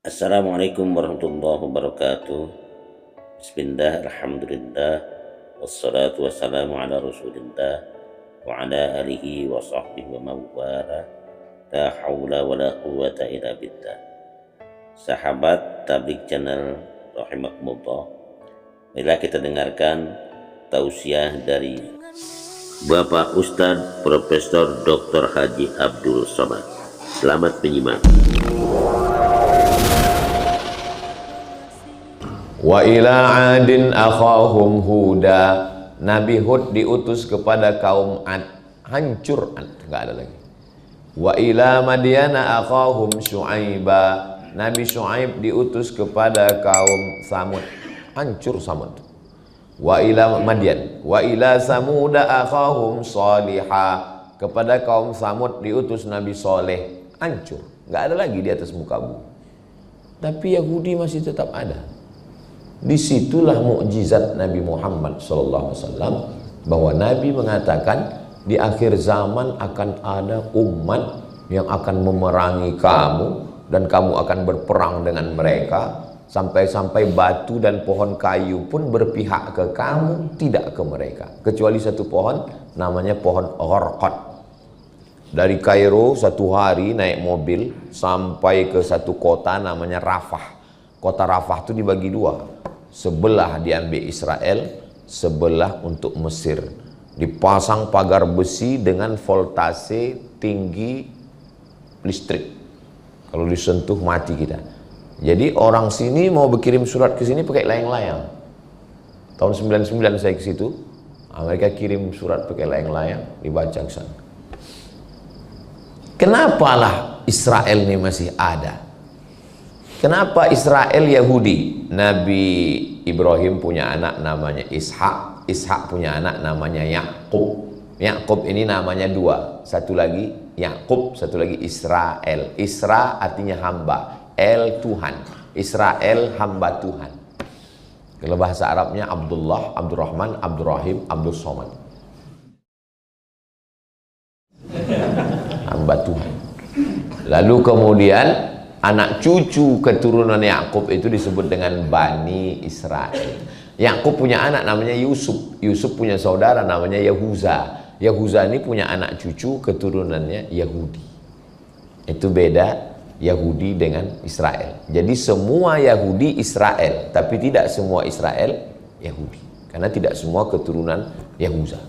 Assalamualaikum warahmatullahi wabarakatuh. Bismillah, alhamdulillah, wassalatu wassalamu ala rasulillah wa ala alihi wa sahbihi wa mawala. La hawla wa la quwata illa billah. Sahabat Tabligh Channel rahimakumullah, bila kita dengarkan tausiah dari Bapak Ustadz Profesor Dr. Haji Abdul Somad. Selamat menyimak. Wa ila adin akhahum huda. Nabi Hud diutus kepada kaum Ad, hancur Ad, nggak ada lagi. Wa ila Madyana akhahum Syuaiba. Nabi Syuaib diutus kepada kaum Samud, hancur Samud. Wa ila Madyan, wa ila Samuda akhahum Salihah. Kepada kaum Samud diutus Nabi Soleh, hancur, nggak ada lagi di atas muka bumi. Tapi Yahudi masih tetap ada. Disitulah mukjizat Nabi Muhammad SAW, bahwa Nabi mengatakan di akhir zaman akan ada umat yang akan memerangi kamu dan kamu akan berperang dengan mereka, sampai-sampai batu dan pohon kayu pun berpihak ke kamu, tidak ke mereka, kecuali satu pohon namanya pohon Gharqad. Dari Kairo satu hari naik mobil sampai ke satu kota namanya Rafah. Kota Rafah itu dibagi dua, sebelah diambil Israel, sebelah untuk Mesir. Dipasang pagar besi dengan voltase tinggi listrik. Kalau disentuh mati kita. Jadi orang sini mau berkirim surat ke sini pakai layang-layang. Tahun 99 saya ke situ, mereka kirim surat pakai layang-layang, dibaca ke sana. Kenapalah Israel ini masih ada? Kenapa Israel Yahudi? Nabi Ibrahim punya anak namanya Ishak, Ishak punya anak namanya Yakub. Yakub ini namanya dua, satu lagi Yakub, satu lagi Israel. Isra artinya hamba, El Tuhan. Israel hamba Tuhan. Kalau bahasa Arabnya Abdullah, Abdurrahman, Abdurrahim, Abdul Somad. Hamba Tuhan. Lalu kemudian anak cucu keturunan Yakub itu disebut dengan Bani Israel. Yakub punya anak namanya Yusuf. Yusuf punya saudara namanya Yahuza. Yahuza ini punya anak cucu keturunannya Yahudi. Itu beda Yahudi dengan Israel. Jadi semua Yahudi Israel, tapi tidak semua Israel Yahudi. Karena tidak semua keturunan Yahuza.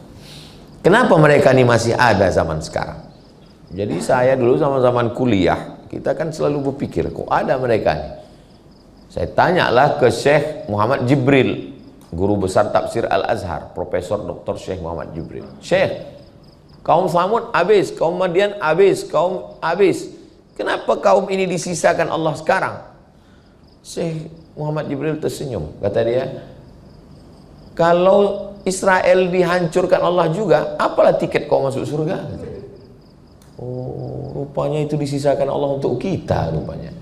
Kenapa mereka ini masih ada zaman sekarang? Jadi saya dulu zaman kuliah, kita kan selalu berpikir, kok ada mereka nih? Saya tanyalah ke Syekh Muhammad Jibril, guru besar tafsir Al-Azhar, Profesor Dr. Syekh Muhammad Jibril. Syekh, kaum Samud habis, kaum Madyan habis, kaum habis. Kenapa kaum ini disisakan Allah sekarang? Syekh Muhammad Jibril tersenyum, kata dia, kalau Israel dihancurkan Allah juga, apalah tiket kau masuk surga? Oh, rupanya itu disisakan Allah untuk kita rupanya.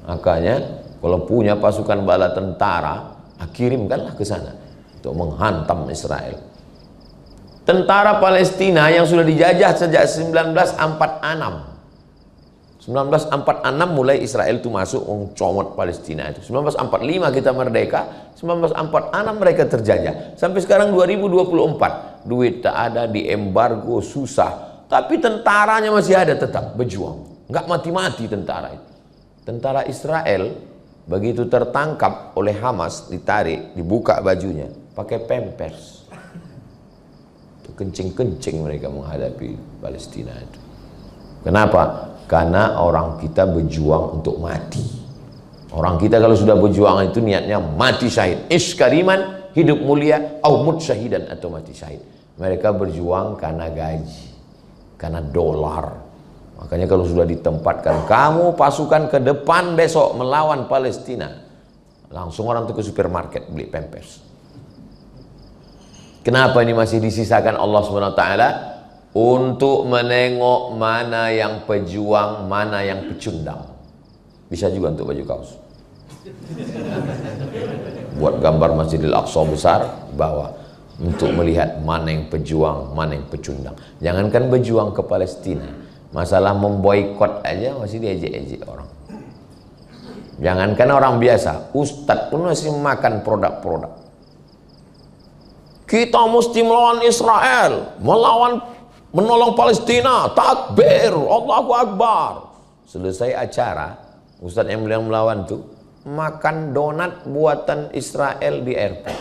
Makanya kalau punya pasukan bala tentara, kirimkanlah ke sana untuk menghantam Israel. Tentara Palestina yang sudah dijajah sejak 1946. 1946 mulai Israel itu masuk mencomot Palestina itu. 1945 kita merdeka, 1946 mereka terjajah. Sampai sekarang 2024, duit tak ada, di embargo, susah. Tapi tentaranya masih ada, tetap berjuang. Nggak mati-mati tentara itu. Tentara Israel begitu tertangkap oleh Hamas, ditarik, dibuka bajunya, pakai pampers. Itu kencing-kencing mereka menghadapi Palestina itu. Kenapa? Karena orang kita berjuang untuk mati. Orang kita kalau sudah berjuang itu niatnya mati syahid. Iskariman, hidup mulia, au mut syahidan, atau mati syahid. Mereka berjuang karena gaji, karena dolar. Makanya kalau sudah ditempatkan, kamu pasukan ke depan besok melawan Palestina, langsung orang itu ke supermarket beli pampers. Kenapa ini masih disisakan Allah SWT? Untuk menengok mana yang pejuang, mana yang pecundang. Bisa juga untuk baju kaos. Buat gambar Masjidil Aqsa besar, bawah, untuk melihat mana yang pejuang, mana yang pecundang. Jangankan berjuang ke Palestina, masalah memboikot aja masih diejek-ejek orang. Jangankan orang biasa, ustadz pun masih makan produk-produk. Kita mesti melawan Israel, menolong Palestina, takbir, Allahu Akbar. Selesai acara, ustadz yang bilang melawan tuh makan donat buatan Israel di airport.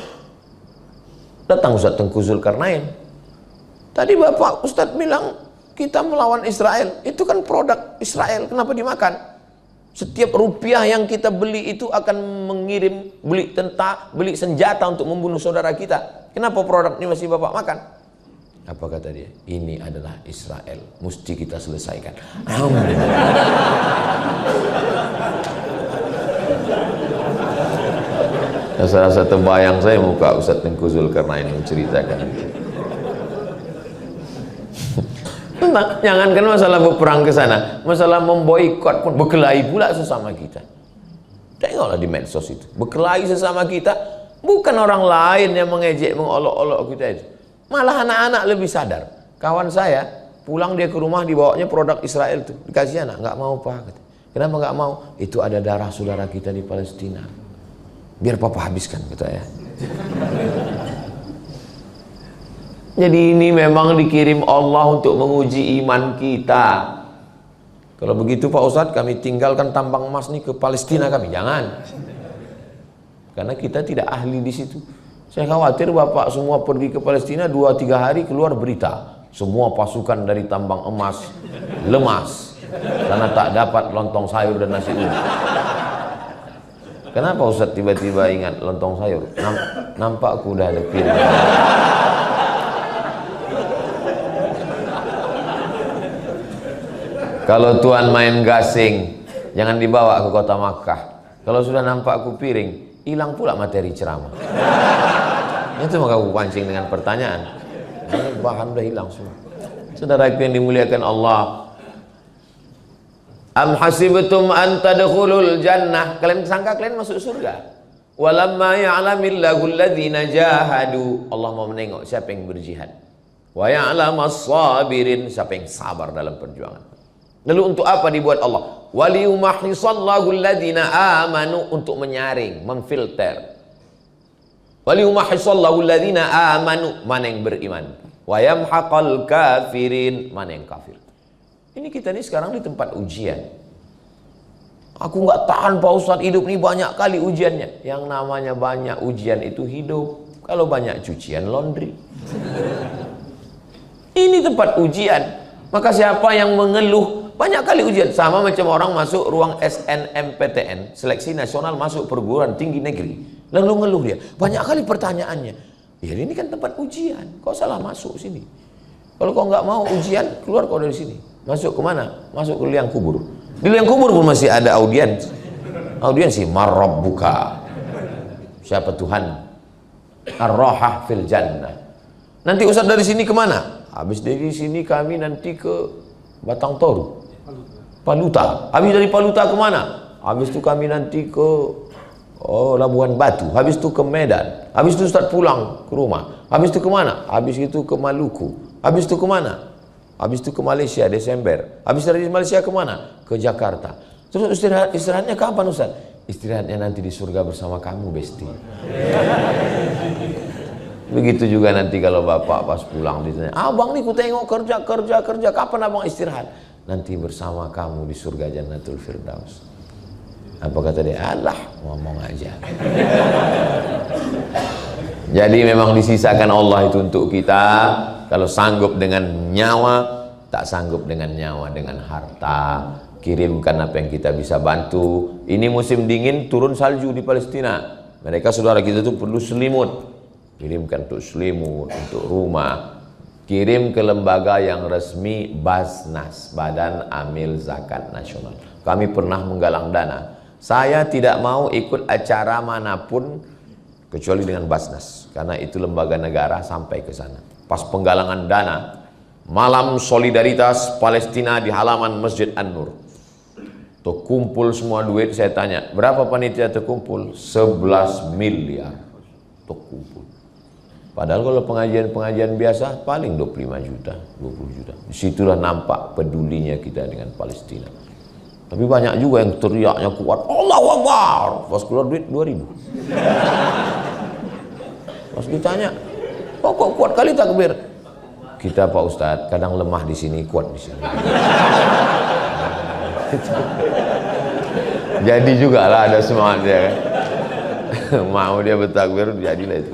Datang Ustadz Tengku Zulkarnain. Tadi Bapak Ustadz bilang kita melawan Israel, itu kan produk Israel, kenapa dimakan? Setiap rupiah yang kita beli itu akan mengirim beli senjata untuk membunuh saudara kita. Kenapa produk ini masih Bapak makan? Apa kata dia? Ini adalah Israel, mesti kita selesaikan. Salah satu bayang saya muka Ustadz Tengku Zulkarnain menceritakan. Jangankan masalah berperang ke sana, masalah memboikot pun berkelahi pula sesama kita. Tengoklah di medsos itu, berkelahi sesama kita, bukan orang lain yang mengejek, mengolok-olok kita itu. Malah anak-anak lebih sadar. Kawan saya pulang dia ke rumah dibawanya produk Israel itu, dikasih anak, nggak mau Pak. Kenapa nggak mau? Itu ada darah saudara kita di Palestina. Biar papa habiskan, kata ya. Jadi ini memang dikirim Allah untuk menguji iman kita. Kalau begitu Pak Ustadz, kami tinggalkan tambang emas nih ke Palestina kami. Jangan. Karena kita tidak ahli di situ. Saya khawatir Bapak semua pergi ke Palestina 2-3 hari keluar berita. Semua pasukan dari tambang emas lemas karena tak dapat lontong sayur dan nasi uduk. Kenapa Ustadz tiba-tiba ingat lontong sayur? Nampak aku udah ada piring. Kalau Tuhan main gasing, jangan dibawa ke kota Makkah. Kalau sudah nampak aku piring, hilang pula materi ceramah. Itu maka aku pancing dengan pertanyaan. Bahan udah hilang semua. Saudaraku yang dimuliakan Allah, am hasibtum an tadkhulul jannah, kalian sangka kalian masuk surga? Walamma ya'lamillahu alladhina jahadu, Allah mau menengok siapa yang berjihad. Wa ya'lamas sabirin, siapa yang sabar dalam perjuangan. Lalu untuk apa dibuat Allah? Waliyumahhisallahu alladhina amanu, untuk menyaring, memfilter. Waliyumahhisallahu alladhina amanu, mana yang beriman. Wa yamhaqal kafirin, mana yang kafir. Ini kita ini sekarang di tempat ujian. Aku nggak tahan Pak Ustadz, hidup ini banyak kali ujiannya. Yang namanya banyak ujian itu hidup. Kalau banyak cucian laundry. Ini tempat ujian. Maka siapa yang mengeluh banyak kali ujian, sama macam orang masuk ruang SNMPTN, seleksi nasional masuk perguruan tinggi negeri, lalu ngeluh dia, banyak kali pertanyaannya. Ya ini kan tempat ujian, kau salah masuk sini. Kalau kau nggak mau ujian, keluar kau dari sini. Masuk kemana? Masuk ke liang kubur. Di liang kubur pun masih ada audiens. Audiensi, marrabbuka, siapa Tuhan? Ar-rahah fil jannah. Nanti Ustaz dari sini kemana? Habis dari sini kami nanti ke Batang Toru, Paluta. Habis dari Paluta kemana? Habis itu kami nanti ke Labuan Batu. Habis itu ke Medan. Habis itu Ustaz pulang ke rumah. Habis itu kemana? Habis itu ke Maluku. Habis itu kemana? Habis itu ke Malaysia Desember. Habis dari Malaysia kemana? Ke Jakarta. Terus istirahatnya kapan Ustaz? Istirahatnya nanti di surga bersama kamu, Besti. Begitu juga nanti kalau bapak pas pulang ditanya, abang nih ku tengok kerja, kapan abang istirahat? Nanti bersama kamu di surga Jannatul Firdaus. Apa kata dia? Alah, ngomong aja. Jadi memang disisakan Allah itu untuk kita. Kalau sanggup dengan nyawa, tak sanggup dengan nyawa, dengan harta, kirimkan apa yang kita bisa bantu. Ini musim dingin, turun salju di Palestina. Mereka saudara kita itu perlu selimut. Kirimkan untuk selimut, untuk rumah. Kirim ke lembaga yang resmi, Basnas, Badan Amil Zakat Nasional. Kami pernah menggalang dana. Saya tidak mau ikut acara manapun kecuali dengan Basnas, karena itu lembaga negara sampai ke sana. Pas penggalangan dana, malam solidaritas Palestina di halaman Masjid An-Nur. Terkumpul semua duit, saya tanya, berapa panitia terkumpul? 11 miliar terkumpul. Padahal kalau pengajian-pengajian biasa paling 25 juta, 20 juta. Disitulah nampak pedulinya kita dengan Palestina. Tapi banyak juga yang teriaknya kuat, Allahu Akbar. Pas keluar duit 2.000. Pas ditanya, kok kuat kali takbir? Kita Pak Ustadz kadang lemah di sini, kuat di sini. Jadi juga lah ada semangat dia kan. Mau dia bertakbir, jadilah itu.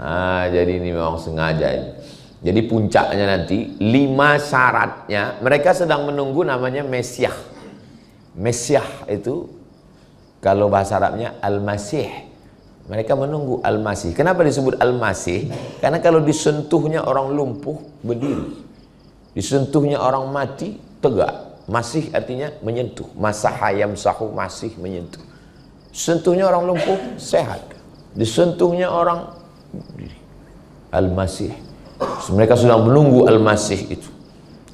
Nah, jadi ini memang sengaja ini. Jadi puncaknya nanti 5 syaratnya, mereka sedang menunggu namanya Mesiah. Mesiah itu kalau bahasa Arabnya Al-Masih. Mereka menunggu Al-Masih. Kenapa disebut Al-Masih? Karena kalau disentuhnya orang lumpuh berdiri, disentuhnya orang mati tegak. Masih artinya menyentuh. Masaha yamsahu, masih menyentuh. Sentuhnya orang lumpuh sehat, disentuhnya orang berdiri. Al-Masih. Mereka sedang menunggu Al-Masih itu.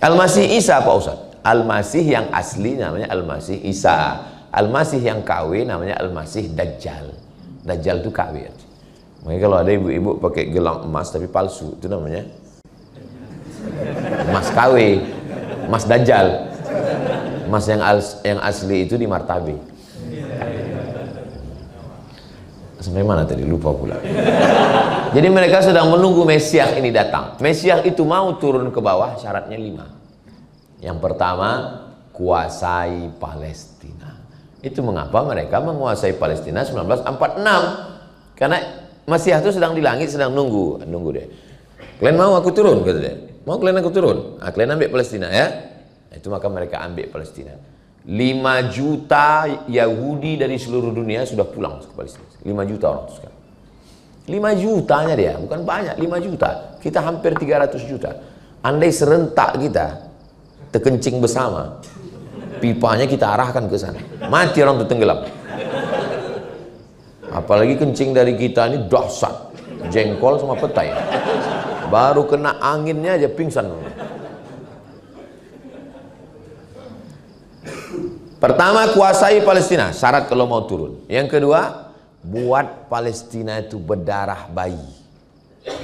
Al-Masih Isa Pak Ustaz. Al-Masih yang asli namanya Al-Masih Isa. Al-Masih yang KW namanya Al-Masih Dajjal. Dajjal itu KW. Makanya kalau ada ibu-ibu pakai gelang emas tapi palsu, itu namanya emas KW, emas Dajjal. Emas yang asli itu di Martabe. Sampai mana tadi? Lupa pula. Jadi mereka sedang menunggu Mesias ini datang. Mesias itu mau turun ke bawah, syaratnya 5. Yang pertama, kuasai Palestina. Itu mengapa mereka menguasai Palestina 1946. Karena Mesias itu sedang di langit, sedang nunggu deh. Kalian mau aku turun? Kata dia. Mau kalian aku turun? Nah, kalian ambil Palestina ya. Itu maka mereka ambil Palestina. 5 juta Yahudi dari seluruh dunia sudah pulang ke Palestina. 5 juta orang itu sekarang. 5 jutanya dia, bukan banyak, 5 juta. Kita hampir 300 juta. Andai serentak kita terkencing bersama, pipanya kita arahkan ke sana, mati orang itu tenggelam. Apalagi kencing dari kita ini dahsyat, jengkol sama petai, baru kena anginnya aja pingsan. Pertama, kuasai Palestina, syarat kalau mau turun. Yang kedua, buat Palestina itu berdarah bayi,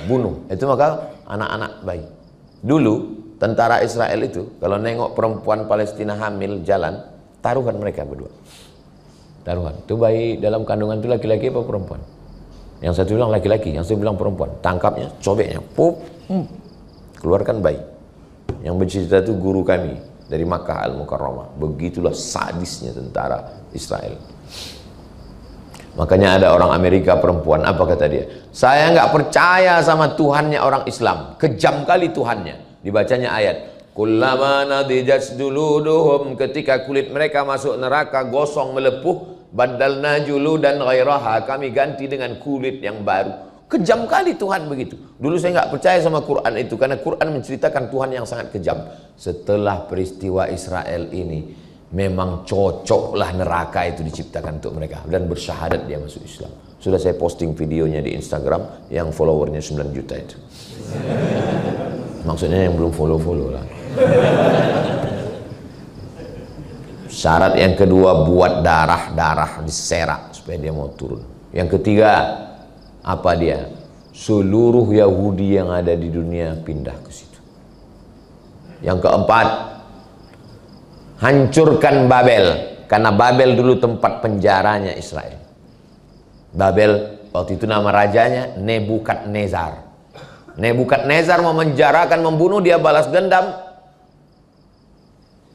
bunuh, itu maka anak-anak bayi. Dulu tentara Israel itu kalau nengok perempuan Palestina hamil jalan, taruhan mereka berdua. Taruhan. Itu bayi dalam kandungan itu laki-laki apa perempuan? Yang satu bilang laki-laki, yang satu bilang perempuan. Tangkapnya, cobeknya, pup, keluarkan bayi. Yang bercerita itu guru kami dari Makkah Al-Mukarramah. Begitulah sadisnya tentara Israel. Makanya ada orang Amerika perempuan, apa kata dia? Saya nggak percaya sama Tuhannya orang Islam. Kejam kali Tuhannya. Dibacanya ayat, kullama nadijat juluduhum, ketika kulit mereka masuk neraka gosong melepuh, badalna juludan ghairaha, kami ganti dengan kulit yang baru. Kejam kali Tuhan begitu. Dulu saya nggak percaya sama Quran itu karena Quran menceritakan Tuhan yang sangat kejam. Setelah peristiwa Israel ini, memang cocoklah neraka itu diciptakan untuk mereka dan bersyahadat dia masuk Islam. Sudah saya posting videonya di Instagram yang followernya 9 juta itu. Maksudnya yang belum follow lah. Syarat yang kedua, buat darah diserak supaya dia mau turun. Yang ketiga, apa dia? Seluruh Yahudi yang ada di dunia pindah ke situ. Yang keempat, hancurkan Babel, karena Babel dulu tempat penjaranya Israel. Babel waktu itu nama rajanya Nebukadnezar. Nebukadnezar memenjarakan, membunuh, dia balas dendam.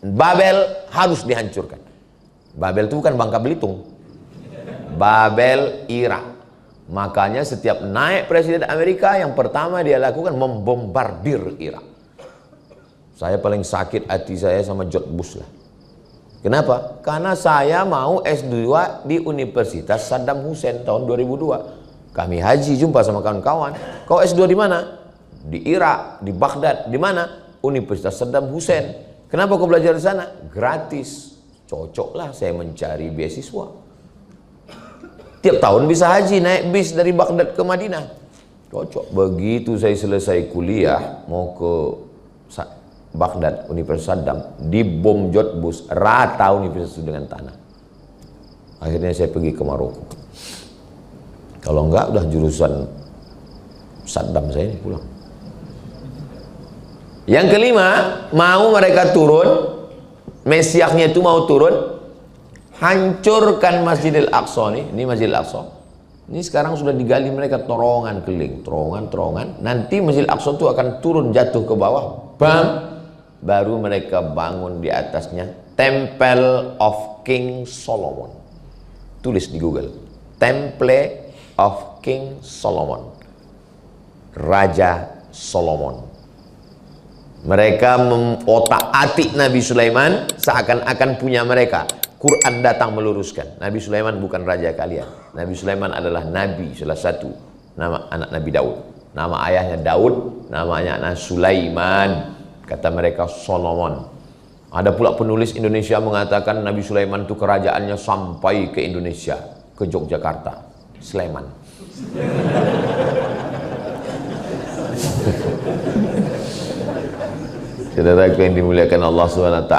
Babel harus dihancurkan. Babel itu bukan Bangka Belitung, Babel Irak. Makanya setiap naik presiden Amerika, yang pertama dia lakukan membombardir Irak. Saya paling sakit hati saya sama George Bush lah. Kenapa? Karena saya mau S2 di Universitas Saddam Hussein tahun 2002. Kami haji jumpa sama kawan-kawan. Kau S2 di mana? Di Irak, di Baghdad. Di mana? Universitas Saddam Hussein. Kenapa kau belajar di sana? Gratis. Cocoklah saya mencari beasiswa. Tiap tahun bisa haji, naik bis dari Baghdad ke Madinah. Cocok. Begitu saya selesai kuliah, mau ke Baghdad, Universitas Saddam, dibom George Bush, rata universitas itu dengan tanah. Akhirnya saya pergi ke Maroko. Kalau enggak udah jurusan Saddam saya ini pulang. Yang kelima, mau mereka turun, Mesiasnya itu mau turun, hancurkan Masjidil Aqsa nih. Ini Masjidil Aqsa. Ini sekarang sudah digali mereka terowongan keliling, terowongan. Nanti Masjidil Aqsa itu akan turun jatuh ke bawah, bam. Baru mereka bangun di atasnya Temple of King Solomon. Tulis di Google, Temple of King Solomon, Raja Solomon. Mereka mengotak-atik Nabi Sulaiman seakan-akan punya mereka. Quran datang meluruskan, Nabi Sulaiman bukan raja kalian. Nabi Sulaiman adalah nabi, salah satu nama anak Nabi Daud. Nama ayahnya Daud, namanya anak Sulaiman. Kata mereka Solomon. Ada pula penulis Indonesia mengatakan Nabi Sulaiman itu kerajaannya sampai ke Indonesia, ke Yogyakarta, Sleman. Saudaraku yang dimuliakan Allah SWT,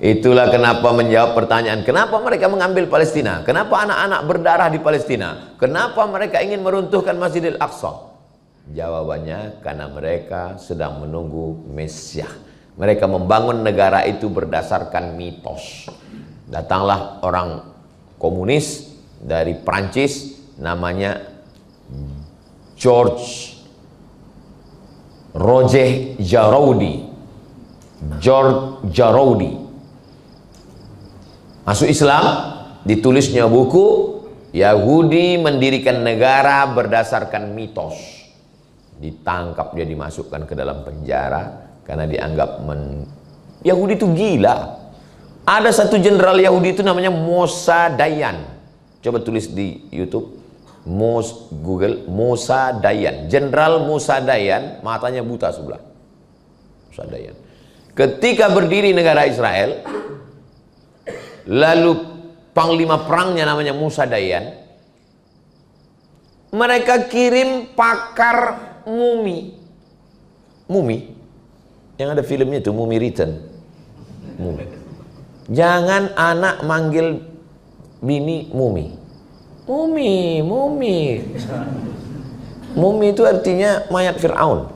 itulah kenapa menjawab pertanyaan kenapa mereka mengambil Palestina, kenapa anak-anak berdarah di Palestina, kenapa mereka ingin meruntuhkan Masjidil Aqsa. Jawabannya karena mereka sedang menunggu Mesias. Mereka membangun negara itu berdasarkan mitos. Datanglah orang komunis dari Prancis, namanya George Roger Jaroudi. Masuk Islam, ditulisnya buku Yahudi mendirikan negara berdasarkan mitos. Ditangkap, dia dimasukkan ke dalam penjara karena dianggap Yahudi itu gila. Ada satu jenderal Yahudi itu namanya Mosa Dayan. Coba tulis di YouTube, Google Mosa Dayan. Jenderal Mosa Dayan, matanya buta sebelah. Mosa Dayan. Ketika berdiri negara Israel, lalu panglima perangnya namanya Mosa Dayan, mereka kirim pakar mumi yang ada filmnya itu, Mumi Return. Jangan anak manggil bini mumi itu artinya mayat Fir'aun.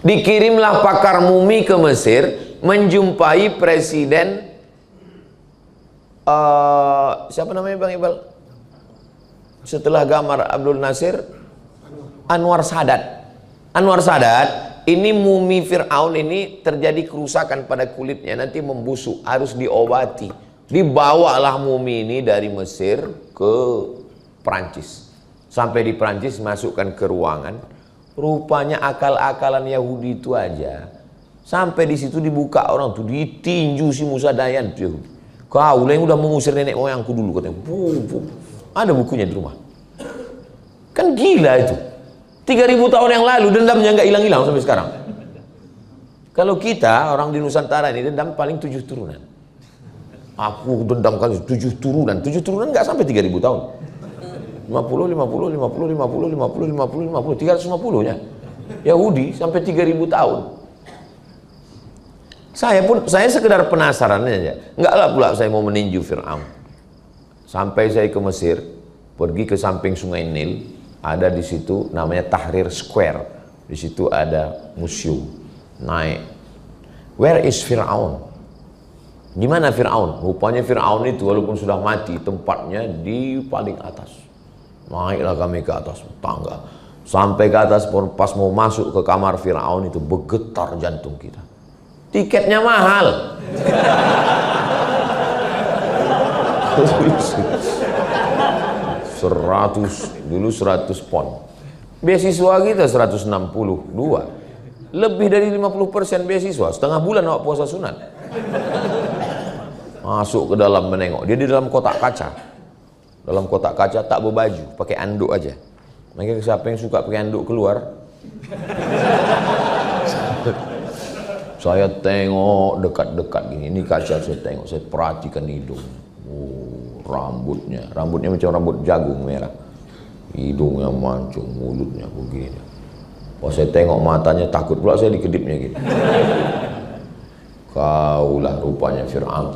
Dikirimlah pakar mumi ke Mesir menjumpai presiden siapa namanya Bang Iqbal? Setelah Gamal Abdul Nasir, Anwar Sadat. Anwar Sadat, ini mumi Fir'aun ini terjadi kerusakan pada kulitnya, nanti membusuk, harus diobati. Dibawalah mumi ini dari Mesir ke Prancis. Sampai di Prancis, masukkan ke ruangan. Rupanya akal-akalan Yahudi itu aja. Sampai di situ dibuka orang tuh, ditinju si Mosa Dayan tuh Yahudi. Kau yang udah mengusir nenek moyangku dulu, katanya. Ada bukunya di rumah. Kan gila itu. 3000 tahun yang lalu dendamnya nggak hilang-hilang sampai sekarang. Kalau kita orang di Nusantara ini dendam paling 7 turunan. Aku dendam kali 7 turunan. 7 turunan nggak sampai 3000 tahun. 50, 350 nya. Yahudi sampai 3000 tahun. Saya sekedar penasaran aja. Enggaklah pula saya mau meninju Fir'aun. Sampai saya ke Mesir, pergi ke samping Sungai Nil, ada di situ namanya Tahrir Square. Di situ ada museum. Naik. Where is Fir'aun? Di mana Fir'aun? Rupanya Fir'aun itu walaupun sudah mati, tempatnya di paling atas. Naiklah kami ke atas tangga. Sampai ke atas, pas mau masuk ke kamar Fir'aun itu bergetar jantung kita. Tiketnya mahal. 100 pon. Beasiswa kita 162. Lebih dari 50% beasiswa. Setengah bulan awak puasa sunat. Masuk ke dalam menengok. Dia di dalam kotak kaca. Dalam kotak kaca tak berbaju, pakai anduk aja. Makanya siapa yang suka pakai anduk keluar. Saya tengok dekat-dekat gini. Ini kaca saya tengok, saya perhatikan hidung. Oh, rambutnya macam rambut jagung merah. Hidungnya mancung, mulutnya begini. Pas saya tengok matanya, takut pula saya dikedipnya gini. Kaulah rupanya Fir'aun.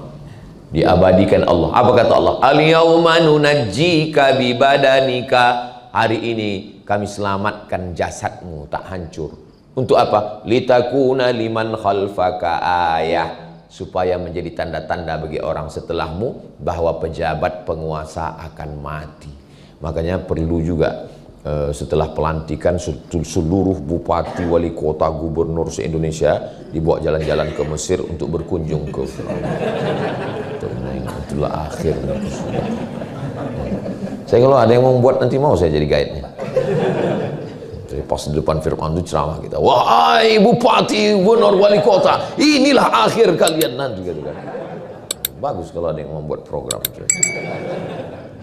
Diabadikan Allah. Apa kata Allah? Al-yawma nunajjika bibadanika. Hari ini kami selamatkan jasadmu, tak hancur. Untuk apa? Litakuna liman khalfaka ayah. supaya menjadi tanda-tanda bagi orang setelahmu bahwa pejabat penguasa akan mati. Makanya perlu juga setelah pelantikan seluruh bupati, wali kota, gubernur se-Indonesia dibawa jalan-jalan ke Mesir untuk berkunjung ke Firaun. Itulah akhir. Saya kalau ada yang mau buat nanti mau saya jadi guide-nya. Jadi pas di depan Fir'aun itu ceramah kita, wahai bupati, gubernur, wali kota, inilah akhir kalian nanti, gitu kan. Bagus kalau ada yang membuat program itu.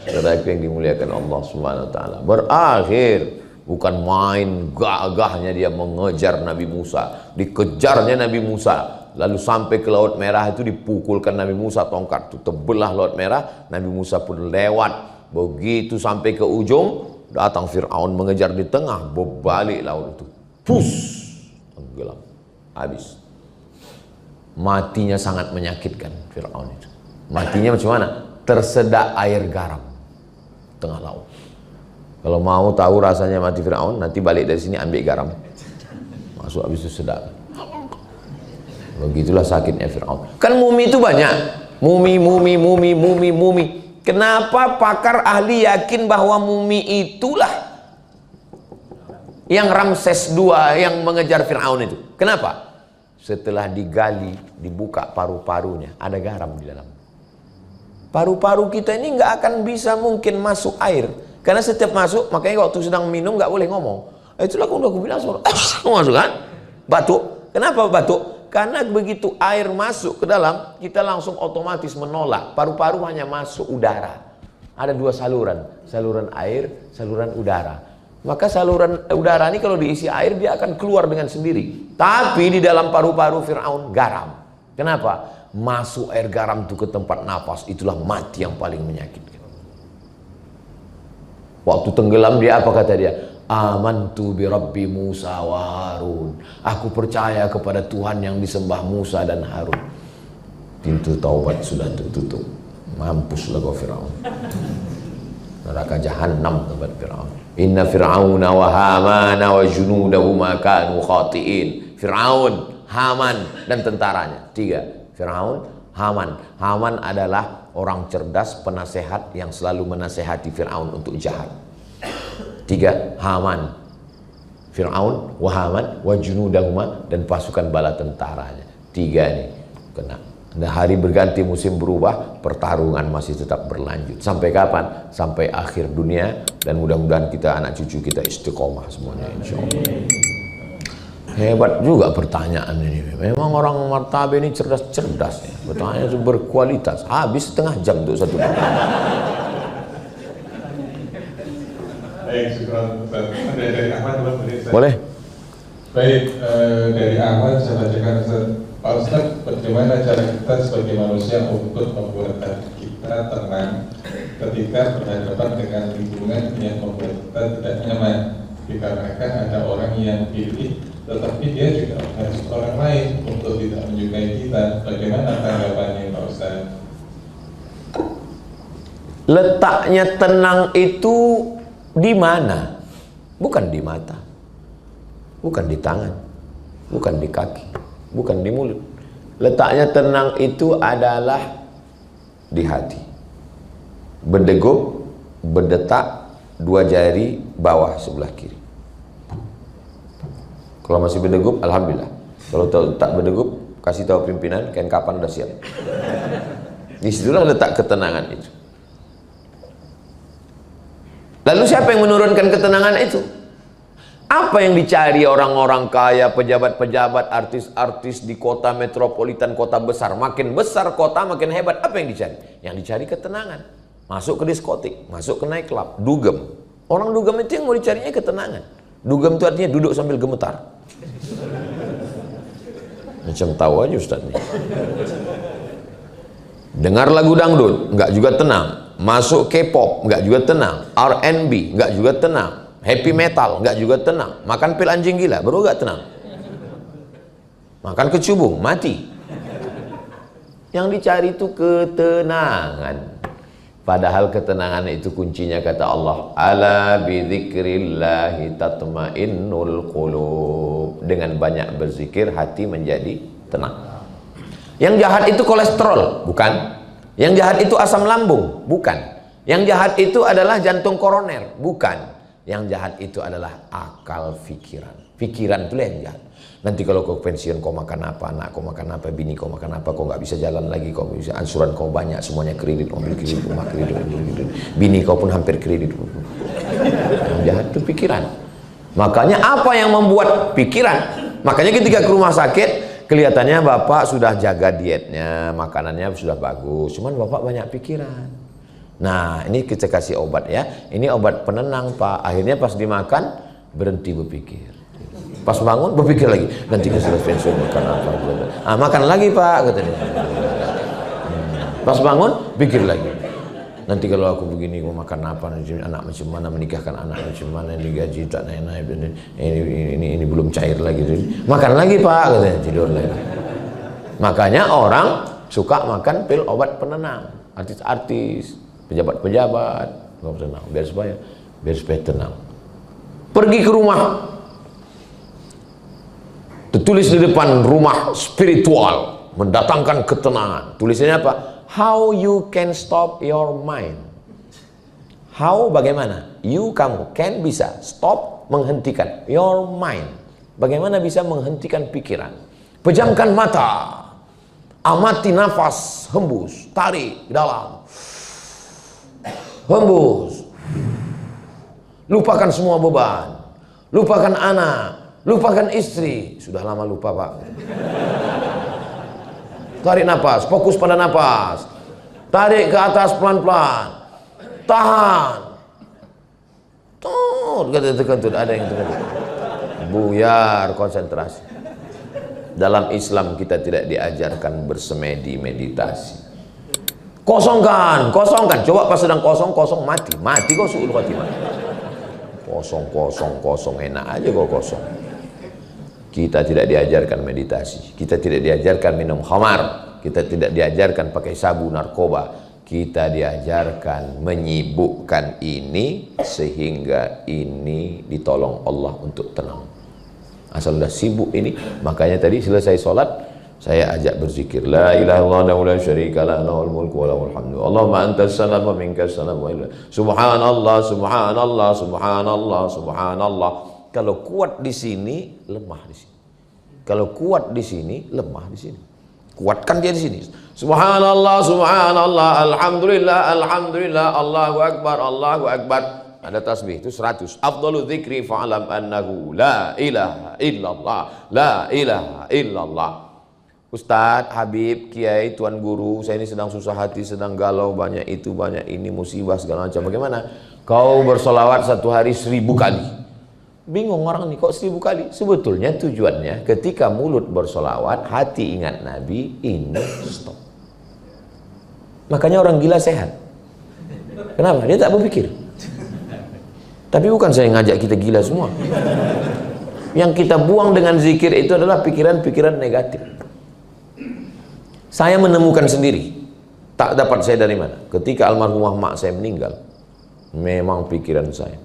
Saudaraku yang dimuliakan Allah Subhanahu wa taala, berakhir bukan main gagahnya dia mengejar Nabi Musa, dikejarnya Nabi Musa, lalu sampai ke Laut Merah itu dipukulkan Nabi Musa, tongkat itu terbelah Laut Merah, Nabi Musa pun lewat. Begitu sampai ke ujung, datang Fir'aun mengejar di tengah, berbalik laut itu, pus, tenggelam, habis. Matinya sangat menyakitkan Fir'aun itu. Matinya macam mana? Tersedak air garam tengah laut. Kalau mau tahu rasanya mati Fir'aun, nanti balik dari sini ambil garam, masuk, habis itu sedap. Begitulah sakitnya Fir'aun. Kan mumi itu banyak, mumi. Kenapa pakar ahli yakin bahwa mumi itulah yang Ramses II yang mengejar Fir'aun itu? Kenapa? Setelah digali, dibuka paru-parunya, ada garam di dalam. Paru-paru kita ini nggak akan bisa mungkin masuk air, karena setiap masuk, makanya waktu sedang minum nggak boleh ngomong. Itulah aku bilang, masuk kan? Batuk. Kenapa batuk? Karena begitu air masuk ke dalam, kita langsung otomatis menolak. Paru-paru hanya masuk udara. Ada dua saluran, saluran air, saluran udara. Maka saluran udara ini kalau diisi air, dia akan keluar dengan sendiri. Tapi di dalam paru-paru Fir'aun garam. Kenapa? Masuk air garam itu ke tempat nafas, itulah mati yang paling menyakitkan. Waktu tenggelam dia apa kata dia? Amantu bi Rabbi Musa wa Harun. Aku percaya kepada Tuhan yang disembah Musa dan Harun. Pintu taubat sudah tertutup. Mampuslah kau Fir'aun. Neraka jahanam tempat Fir'aun. Inna Fir'auna wa Hamana wa junudahuma kanu khati'in. Fir'aun, Haman dan tentaranya. 3. Fir'aun, Haman. Haman adalah orang cerdas, penasehat yang selalu menasehati Fir'aun untuk jahat. 3. Haman, Fir'aun, wa Haman, wa junudahuma, dan pasukan bala tentaranya. 3 ini kena. Nah, hari berganti, musim berubah, pertarungan masih tetap berlanjut. Sampai kapan? Sampai akhir dunia. Dan mudah-mudahan kita, anak cucu kita istiqomah semuanya, insya Allah. Hebat juga pertanyaan ini. Memang orang martabe ini cerdas-cerdas ya. Pertanyaan itu berkualitas. Habis setengah jam untuk satu pertanyaan. Baik, syukur. Dari Ahmad, boleh? Baik, dari Ahmad saya bacakan, Pak Ustaz, bagaimana cara kita sebagai manusia untuk membuat hati kita tenang ketika berhadapan dengan lingkungan yang membuat kita tidak nyaman, dikarenakan ada orang yang pilih, tetapi dia juga harus orang lain untuk tidak menyukai kita. Bagaimana tanggapannya Pak Ustaz? Letaknya tenang itu di mana? Bukan di mata, bukan di tangan, bukan di kaki, bukan di mulut. Letaknya tenang itu adalah di hati. Berdegup, berdetak, 2 jari bawah sebelah kiri. Kalau masih berdegup, alhamdulillah. Kalau tak berdegup, kasih tahu pimpinan, kapan udah siap. Disitulah letak ketenangan itu. Lalu siapa yang menurunkan ketenangan itu? Apa yang dicari orang-orang kaya, pejabat-pejabat, artis-artis di kota metropolitan, kota besar? Makin besar kota, makin hebat. Apa yang dicari? Yang dicari ketenangan. Masuk ke diskotik, masuk ke nightclub, dugem. Orang dugem itu yang mau dicarinya ketenangan. Dugem itu artinya duduk sambil gemetar. Macam tahu aja Ustaz nih. Dengar lagu dangdut, enggak juga tenang. Masuk K-pop, enggak juga tenang. R&B, enggak juga tenang. Happy metal, enggak juga tenang. Makan pil anjing gila, baru enggak tenang. Makan kecubung, mati. Yang dicari itu ketenangan. Padahal ketenangan itu kuncinya kata Allah, ala bidzikrillahi tatmainnul qulub. Dengan banyak berzikir hati menjadi tenang. Yang jahat itu kolesterol, bukan. Yang jahat itu asam lambung, bukan. Yang jahat itu adalah jantung koroner, bukan. Yang jahat itu adalah akal pikiran. Pikiran itu yang jahat. Nanti kalau kau pensiun kau makan apa, anak kau makan apa, bini kau makan apa, kau nggak bisa jalan lagi, kau bisa ansuran kau banyak, semuanya kredit, mobil kredit, rumah kredit, bini kau pun hampir kredit. Yang jahat itu pikiran. Makanya apa yang membuat pikiran? Makanya ketika ke rumah sakit, kelihatannya bapak sudah jaga dietnya, makanannya sudah bagus, cuman bapak banyak pikiran. Nah, ini kita kasih obat ya. Ini obat penenang pak. Akhirnya pas dimakan berhenti berpikir. Pas bangun berpikir lagi. Nanti ke setelah pensiun makan apa? Makan lagi pak, katanya. Pas bangun pikir lagi. Nanti kalau aku begini mau makan apa? Anak macam mana, menikahkan anak macam mana, ini gaji tak naik-naik, ini belum cair lagi. Makan lagi pak, katanya, tidur lagi. Makanya orang suka makan pil obat penenang. Artis-artis, pejabat-pejabat, tenang, biar supaya tenang. Pergi ke rumah, tertulis di depan rumah spiritual, mendatangkan ketenangan. Tulisannya apa? How you can stop your mind. How, bagaimana? You, kamu, can, bisa, stop, menghentikan your mind. Bagaimana bisa menghentikan pikiran? Pejamkan mata, amati nafas, hembus, tarik ke dalam, hembus. Lupakan semua beban, lupakan anak, lupakan istri. Sudah lama lupa pak. Tarik nafas, fokus pada nafas. Tarik ke atas pelan-pelan. Tahan. Tuh, kentut, ada yang terkentut. Buyar konsentrasi. Dalam Islam kita tidak diajarkan bersemedi meditasi. Kosongkan. Coba pas sedang kosong mati kau suul khotimah. Kosong enak aja kau kosong. Kita tidak diajarkan meditasi, kita tidak diajarkan minum khamar, kita tidak diajarkan pakai sabu narkoba, kita diajarkan menyibukkan ini sehingga ini ditolong Allah untuk tenang. Asal udah sibuk ini, makanya tadi selesai sholat saya ajak berzikir, la ilaha illallah wa la syarika lah, lahul mulku wa lahul hamdu, Allahumma antas salam wa minkas salam wa ilah, subhanallah, subhanallah, subhanallah, subhanallah. Kalau kuat di sini, lemah di sini. Kalau kuat di sini, lemah di sini. Kuatkan dia di sini. Subhanallah, subhanallah, alhamdulillah, alhamdulillah, Allahu akbar, Allahu akbar. Ada tasbih itu 100. Afdalu dzikri fa'lam annahu la ilaha illallah, la ilaha illallah. Ustadz, Habib, Kiai, Tuan Guru, saya ini sedang susah hati, sedang galau, banyak itu, banyak ini, musibah segala macam. Bagaimana? Kau bersolawat satu hari 1000 kali. Bingung orang nih, kok 1000 kali? Sebetulnya tujuannya ketika mulut bersolawat, hati ingat Nabi, ini stop. Makanya orang gila sehat. Kenapa? Dia tak berpikir. Tapi bukan saya ngajak kita gila semua. Yang kita buang dengan zikir itu adalah pikiran-pikiran negatif. Saya menemukan sendiri. Tak dapat saya dari mana. Ketika almarhumah mak saya meninggal, memang pikiran saya.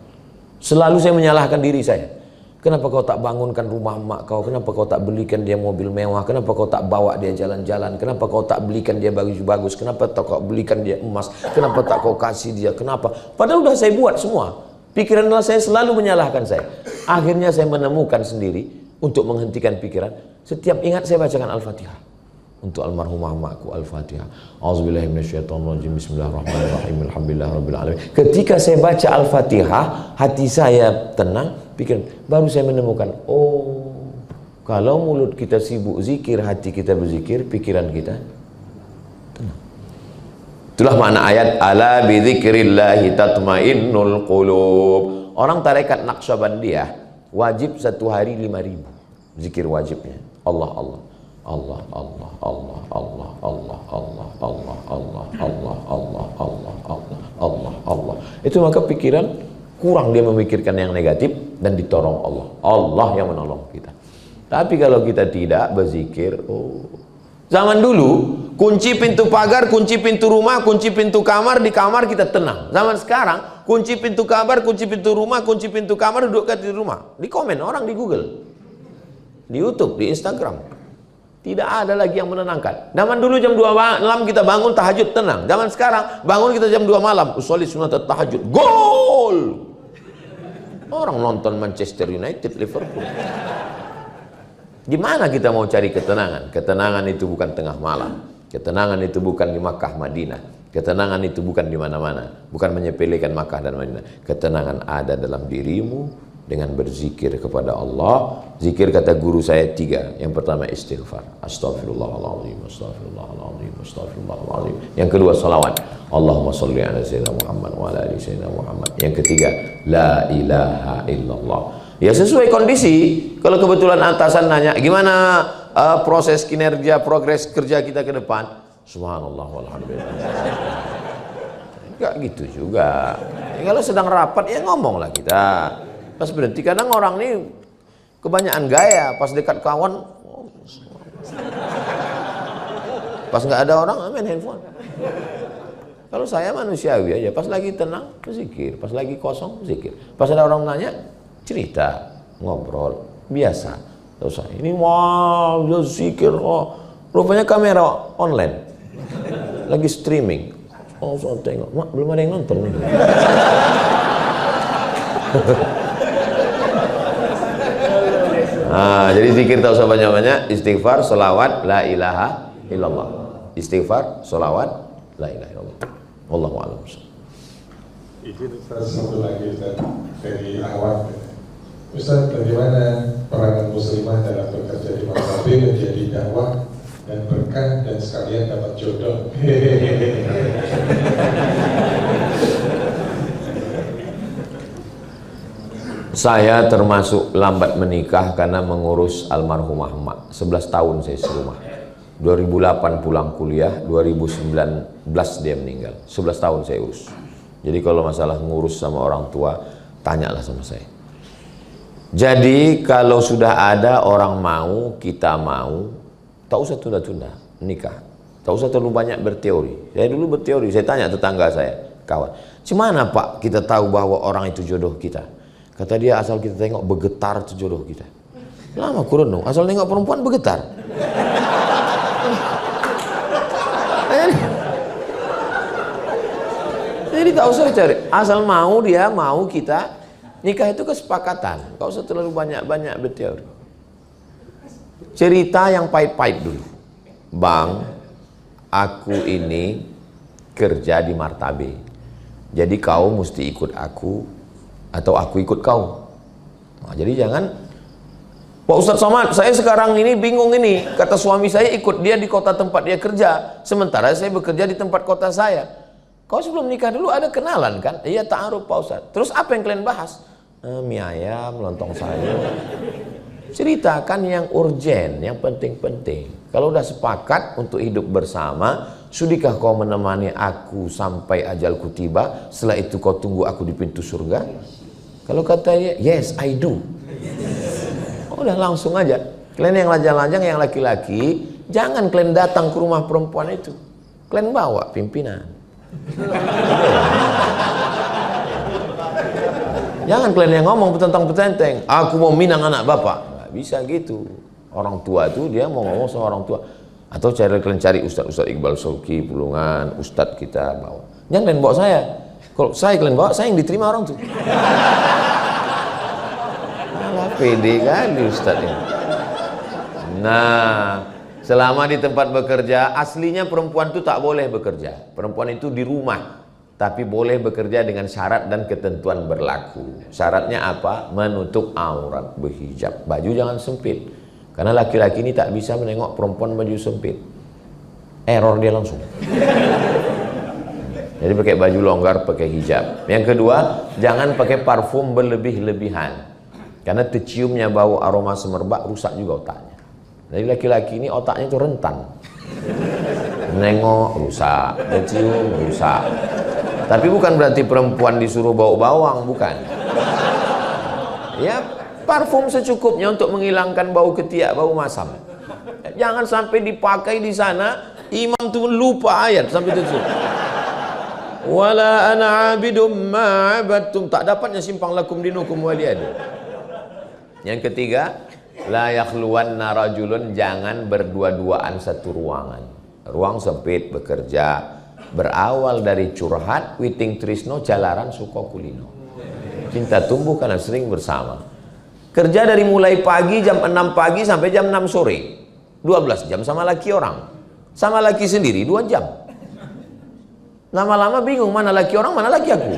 Selalu saya menyalahkan diri saya. Kenapa kau tak bangunkan rumah mak kau? Kenapa kau tak belikan dia mobil mewah? Kenapa kau tak bawa dia jalan-jalan? Kenapa kau tak belikan dia bagus-bagus? Kenapa tak kau belikan dia emas? Kenapa tak kau kasih dia? Kenapa? Padahal udah saya buat semua. Pikiran saya selalu menyalahkan saya. Akhirnya saya menemukan sendiri untuk menghentikan pikiran. Setiap ingat saya bacakan Al-Fatihah. Untuk almarhumah makku Al-Fatihah. Auzubillahi minasyaitonirrajim. Bismillahirrahmanirrahim. Alhamdulillahirabbil alamin. Ketika saya baca Al-Fatihah, hati saya tenang, pikiran baru saya menemukan, oh, kalau mulut kita sibuk zikir, hati kita berzikir, pikiran kita tenang. Itulah makna ayat ala bidzikrillahi tatmainnul qulub. Orang tarekat Naqsyabandiyah wajib satu hari 5000 zikir wajibnya. Allah Allah. Allah Allah Allah Allah Allah Allah Allah Allah Allah Allah Allah Allah Allah Allah. Itu maka pikiran kurang dia memikirkan yang negatif dan ditolong Allah. Allah yang menolong kita. Tapi kalau kita tidak berzikir, oh. Zaman dulu kunci pintu pagar, kunci pintu rumah, kunci pintu kamar, di kamar kita tenang. Zaman sekarang kunci pintu kamar, kunci pintu rumah, kunci pintu kamar, duduk di rumah. Di komen orang di Google, di YouTube, di Instagram. Tidak ada lagi yang menenangkan. Zaman dulu jam 2 malam kita bangun tahajud tenang. Zaman sekarang bangun kita jam 2 malam usolli sunat tahajud. Gol! Orang nonton Manchester United, Liverpool. Gimana kita mau cari ketenangan? Ketenangan itu bukan tengah malam. Ketenangan itu bukan di Makkah, Madinah. Ketenangan itu bukan di mana-mana. Bukan menyepelekan Makkah dan Madinah. Ketenangan ada dalam dirimu dengan berzikir kepada Allah. Zikir kata guru saya 3. Yang pertama istighfar. Astaghfirullahaladzim, astaghfirullahaladzim, astaghfirullahaladzim. Yang kedua salawat. Allahumma salli ala sayyidina Muhammad wa ala ali sayyidina Muhammad. Yang ketiga la ilaha illallah. Ya sesuai kondisi. Kalau kebetulan atasan nanya gimana proses kinerja, progres kerja kita ke depan, subhanallah walhamdulillah. Enggak gitu juga. Ya, kalau sedang rapat ya ngomonglah kita. Pas berhenti, kadang orang ini kebanyakan gaya. Pas dekat kawan, pas nggak ada orang main handphone. Kalau saya manusiawi aja, pas lagi tenang zikir, pas lagi kosong zikir, pas ada orang nanya cerita, ngobrol biasa. Terus ini wah zikir, oh rupanya kamera online lagi streaming. Oh so tengok, mak belum ada yang nonton nih. Jadi zikir tak usah banyak-banyak, istighfar, salawat, la ilaha illallah. Istighfar, salawat, la ilaha illallah. Wallahu a'lam. Izin Ustaz, satu lagi Ustaz, dari awal Ustaz, bagaimana peranan muslimah dalam bekerja di Maktabi menjadi dakwah dan berkah dan sekalian dapat jodoh? Saya termasuk lambat menikah karena mengurus almarhumah emak. 11 tahun saya serumah. 2008 pulang kuliah, 2019 dia meninggal. 11 tahun saya urus. Jadi kalau masalah ngurus sama orang tua, tanyalah sama saya. Jadi kalau sudah ada orang mau, kita mau, tak usah tunda-tunda nikah. Tak usah terlalu banyak berteori. Saya dulu berteori, saya tanya tetangga saya, kawan, "Gimana Pak kita tahu bahwa orang itu jodoh kita?" Kata dia, asal kita tengok bergetar itu jodoh kita. Lama kurun dong, asal tengok perempuan bergetar. Jadi tak usah cari, asal mau dia, mau kita. Nikah itu kesepakatan, tak usah terlalu banyak-banyak berteori. Cerita yang pahit-pahit dulu. Bang, aku ini kerja di Martabe. Jadi kau mesti ikut aku atau aku ikut kau. Nah, jadi jangan, Pak Ustadz Somad, saya sekarang ini bingung ini. Kata suami saya ikut dia di kota tempat dia kerja, sementara saya bekerja di tempat kota saya. Kau sebelum nikah dulu ada kenalan kan? Iya, ta'aruf Pak Ustadz. Terus apa yang kalian bahas? Mie ayam, lontong sayur. Ceritakan yang urgen, yang penting-penting. Kalau udah sepakat untuk hidup bersama, sudikah kau menemani aku sampai ajalku tiba? Setelah itu kau tunggu aku di pintu surga? Kalau katanya yes I do, udah langsung aja. Kalian yang lajang-lajang, yang laki-laki, jangan kalian datang ke rumah perempuan itu, kalian bawa pimpinan. Jangan kalian yang ngomong petentang-petenteng, aku mau minang anak bapak. Nggak bisa gitu. Orang tua itu dia mau ngomong sama orang tua. Atau kalian cari Ustadz Iqbal Sulki, Pulungan, Ustadz kita bawa. Jangan kalian bawa saya. Kalau saya kalian bawa, saya yang diterima orang tuh. Malah pede kali Ustadz ini. Nah, selama di tempat bekerja, aslinya perempuan itu tak boleh bekerja. Perempuan itu di rumah, tapi boleh bekerja dengan syarat dan ketentuan berlaku. Syaratnya apa? Menutup aurat, berhijab. Baju jangan sempit. Karena laki-laki ini tak bisa menengok perempuan baju sempit. Error dia langsung. Jadi pakai baju longgar, pakai hijab. Yang kedua, jangan pakai parfum berlebih-lebihan. Karena terciumnya bau aroma semerbak rusak juga otaknya. Jadi laki-laki ini otaknya itu rentan. Nengok rusak, tercium rusak. Tapi bukan berarti perempuan disuruh bau bawang, bukan. Ya, parfum secukupnya untuk menghilangkan bau ketiak, bau masam. Jangan sampai dipakai di sana, imam tuh lupa ayat sampai tutup. Wala ana abidum ma'abadtum, tak dapatnya simpang lakum dinukum waliyadi. Yang ketiga, La yakhluwanna rajulun, jangan berdua-duaan satu ruangan. Ruang sempit bekerja. Berawal dari curhat, witing trisno jalaran suka kulino. Cinta tumbuh karena sering bersama. Kerja dari mulai pagi jam 6 pagi sampai jam 6 sore. 12 jam sama laki orang. Sama laki sendiri 2 jam. Lama-lama bingung mana laki orang, mana laki aku.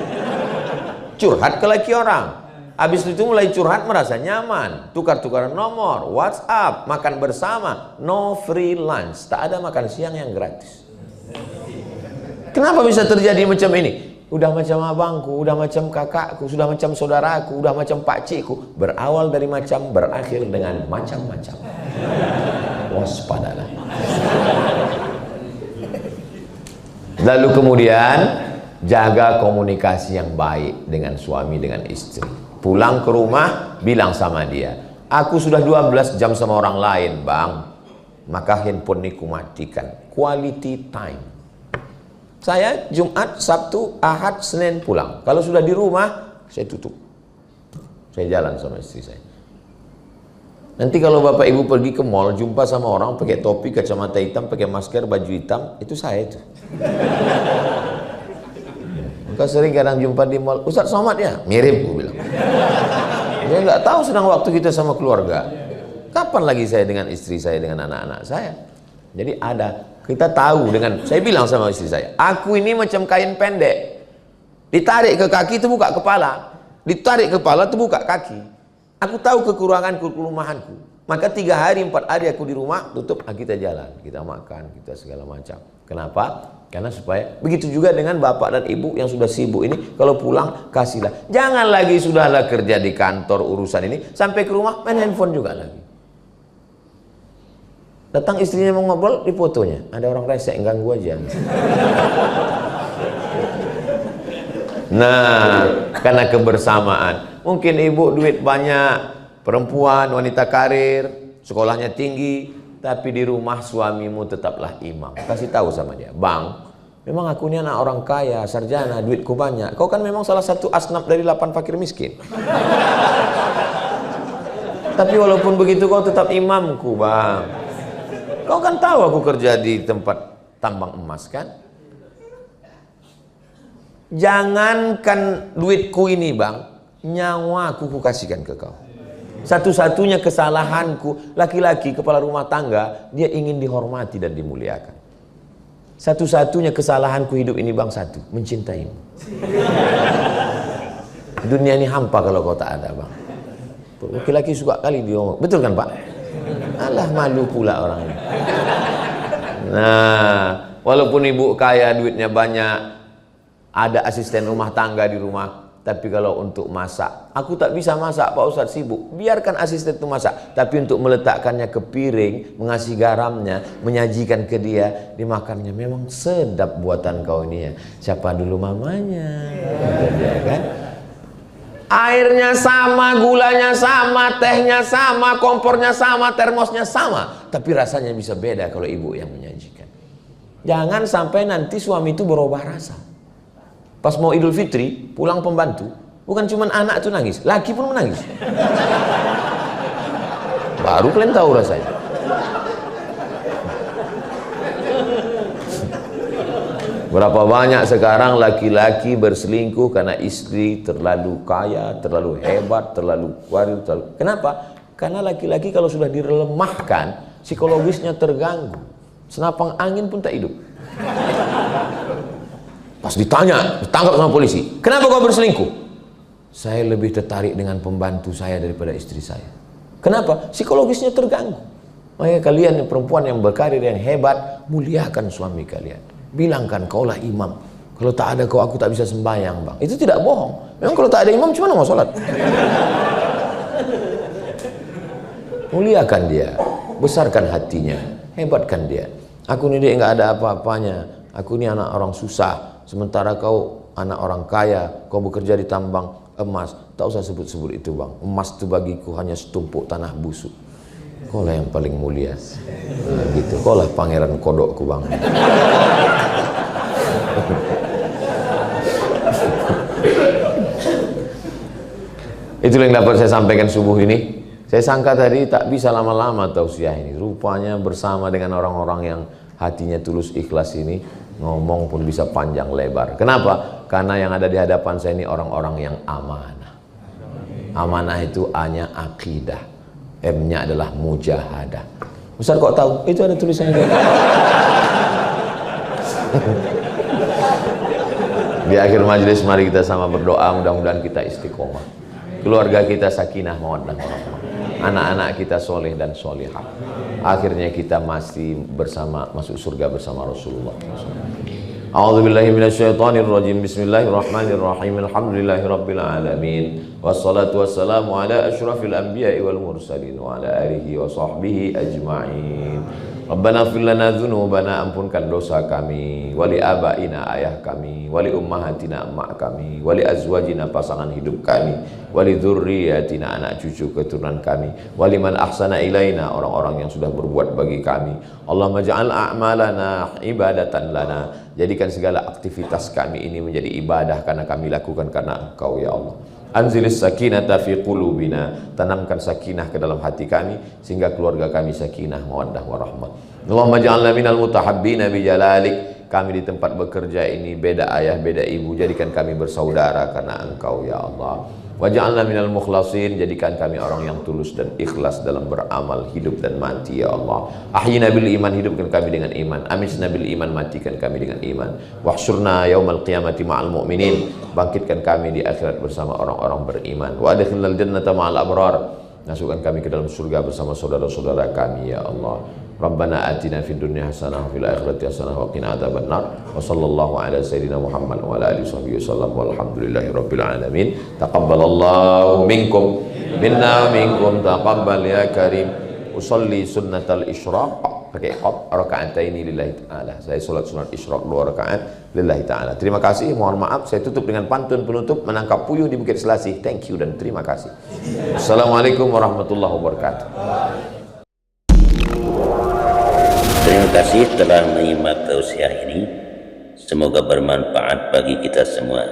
Curhat ke laki orang. Habis itu mulai curhat merasa nyaman. Tukar-tukaran nomor, WhatsApp, makan bersama. No free lunch. Tak ada makan siang yang gratis. Kenapa bisa terjadi macam ini? Udah macam abangku, udah macam kakakku, sudah macam saudaraku, udah macam pakcikku. Berawal dari macam, berakhir dengan macam-macam. Waspadalah. Lalu kemudian jaga komunikasi yang baik dengan suami, dengan istri. Pulang ke rumah, bilang sama dia, aku sudah 12 jam sama orang lain, bang. Maka handphone ini kumatikan. Quality time. Saya Jumat, Sabtu, Ahad, Senin pulang. Kalau sudah di rumah, saya tutup. Saya jalan sama istri saya. Nanti kalau bapak ibu pergi ke mall, jumpa sama orang pakai topi, kacamata hitam, pakai masker, baju hitam, itu saya itu. Maka sering kadang jumpa di mall, Ustaz Somad ya? Mirip, gue bilang. Dia nggak tahu sedang waktu kita sama keluarga. Kapan lagi saya dengan istri saya, dengan anak-anak saya? Jadi ada, kita tahu dengan, saya bilang sama istri saya, aku ini macam kain pendek. Ditarik ke kaki, terbuka kepala. Ditarik kepala, terbuka kaki. Aku tahu kekuranganku, kelemahanku. Maka 3 hari, 4 hari aku di rumah, tutup, kita jalan. Kita makan, kita segala macam. Kenapa? Karena supaya, begitu juga dengan bapak dan ibu yang sudah sibuk ini, kalau pulang, kasihlah. Jangan lagi sudahlah kerja di kantor urusan ini, sampai ke rumah, main handphone juga lagi. Datang istrinya mau ngobrol, di fotonya. Ada orang resek, ganggu aja. Nah, karena kebersamaan. Mungkin ibu duit banyak, perempuan, wanita karir, sekolahnya tinggi, tapi di rumah suamimu tetaplah imam. Kasih tahu sama dia, bang, memang aku ini anak orang kaya, sarjana, duitku banyak. Kau kan memang salah satu asnaf dari 8 fakir miskin. Tapi walaupun begitu kau tetap imamku, bang. Kau kan tahu aku kerja di tempat tambang emas kan? Jangankan duitku ini bang, nyawaku ku kasihkan ke kau. Satu-satunya kesalahanku, laki-laki kepala rumah tangga, dia ingin dihormati dan dimuliakan. Satu-satunya kesalahanku hidup ini bang, satu, mencintaimu. Dunia ini hampa kalau kau tak ada bang. Laki-laki suka kali dia, betul kan pak? Alah, malu pula orang ini. Nah, walaupun ibu kaya, duitnya banyak, ada asisten rumah tangga di rumah, tapi kalau untuk masak, aku tak bisa masak Pak Ustadz, sibuk. Biarkan asisten itu masak, tapi untuk meletakkannya ke piring, mengasih garamnya, menyajikan ke dia, dimakannya, memang sedap buatan kau ini ya. Siapa dulu mamanya? Kata dia kan. Airnya sama, gulanya sama, tehnya sama, kompornya sama, termosnya sama, tapi rasanya bisa beda kalau ibu yang menyajikan. Jangan sampai nanti suami itu berubah rasa. Pas mau Idul Fitri, pulang pembantu, bukan cuma anak itu nangis, laki pun menangis. Baru kalian tahu rasanya. Berapa banyak sekarang laki-laki berselingkuh karena istri terlalu kaya, terlalu hebat, terlalu kuat, terlalu... Kenapa? Karena laki-laki kalau sudah dilemahkan, psikologisnya terganggu. Senapang angin pun tak hidup. Pas ditanya, ditangkap sama polisi. Kenapa kau berselingkuh? Saya lebih tertarik dengan pembantu saya daripada istri saya. Kenapa? Psikologisnya terganggu. Makanya kalian perempuan yang berkarir yang hebat, muliakan suami kalian. Bilangkan kaulah imam. Kalau tak ada kau, aku tak bisa sembahyang bang. Itu tidak bohong. Memang kalau tak ada imam, cuma mau sholat. Muliakan dia, besarkan hatinya, hebatkan dia. Aku ini dia nggak ada apa-apanya. Aku ini anak orang susah. Sementara kau anak orang kaya, kau bekerja di tambang emas. Tak usah sebut-sebut itu bang. Emas itu bagiku hanya setumpuk tanah busuk. Kau lah yang paling mulia. Nah, gitu. Kau lah pangeran kodokku bang. Itulah yang dapat saya sampaikan subuh ini. Saya sangka tadi tak bisa lama-lama tausiah ini. Rupanya bersama dengan orang-orang yang hatinya tulus ikhlas ini, ngomong pun bisa panjang lebar. Kenapa? Karena yang ada di hadapan saya ini orang-orang yang amanah. Amanah itu A-nya akidah, M-nya adalah mujahadah. Ustaz kok tahu? Itu ada tulisannya. Di akhir majelis mari kita sama berdoa, mudah-mudahan kita istiqomah. Keluarga kita sakinah, mawaddah, warahmah. Anak-anak kita soleh dan solihah. Akhirnya kita masih bersama, masuk surga bersama Rasulullah. A'udzubillahi minasyaitonirrajim. Bismillahirrahmanirrahim. Alhamdulillahirabbil alamin. Wassalatu wassalamu ala asyrafil anbiya'i wal mursalin wa ala alihi wa sahbihi ajma'in. Rabbana ighfir lana dzunubana, ampunkan dosa kami, wali abaina, ayah kami, wali ummahatina, emak kami, wali azwajina, pasangan hidup kami, wali dzurriyyatina, anak cucu keturunan kami, wali man ahsana ilaina, orang-orang yang sudah berbuat bagi kami. Allahumma ja'al a'malana ibadatan lana, jadikan segala aktivitas kami ini menjadi ibadah karena kami lakukan karena Engkau ya Allah. Anzilis sakinata fi qulubina, tanamkan sakinah ke dalam hati kami sehingga keluarga kami sakinah, mawaddah, warahmah. Allahumma ja'alna minal mutahabbina bi jalalik, kami di tempat bekerja ini beda ayah beda ibu, jadikan kami bersaudara karena Engkau ya Allah. Waj'alna minal mukhlasin, jadikan kami orang yang tulus dan ikhlas dalam beramal hidup dan mati ya Allah. Ahyina bil iman, hidupkan kami dengan iman. Amisna bil iman, matikan kami dengan iman. Wahsyurna yaumal qiyamati ma'al mu'minin, bangkitkan kami di akhirat bersama orang-orang beriman. Wa adkhilnal jannata ma'al abrar, masukkan kami ke dalam surga bersama saudara-saudara kami ya Allah. Rabbana atina fid dunya hasanah wa fil akhirati hasanah wa qina adzabannar. Wa sallallahu ala sayyidina Muhammad wa ala alihi wasallam walhamdulillahi rabbil alamin. Taqabbalallahu minkum minna wa minkum taqabbal ya karim. Usolli sunnatal isyraq pakai rakaataini lillahi ta'ala. Saya salat sunat isyraq 2 rakaat lillahi ta'ala. Terima kasih, mohon maaf saya tutup dengan pantun penutup menangkap puyuh di Bukit Selasih. Thank you dan terima kasih. Assalamualaikum warahmatullahi wabarakatuh. Terima kasih telah menyimak tausiah ini. Semoga bermanfaat bagi kita semua.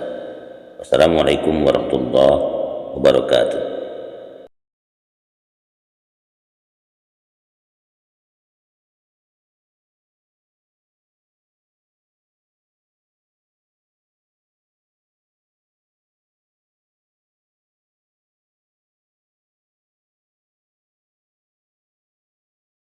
Wassalamualaikum warahmatullahi wabarakatuh.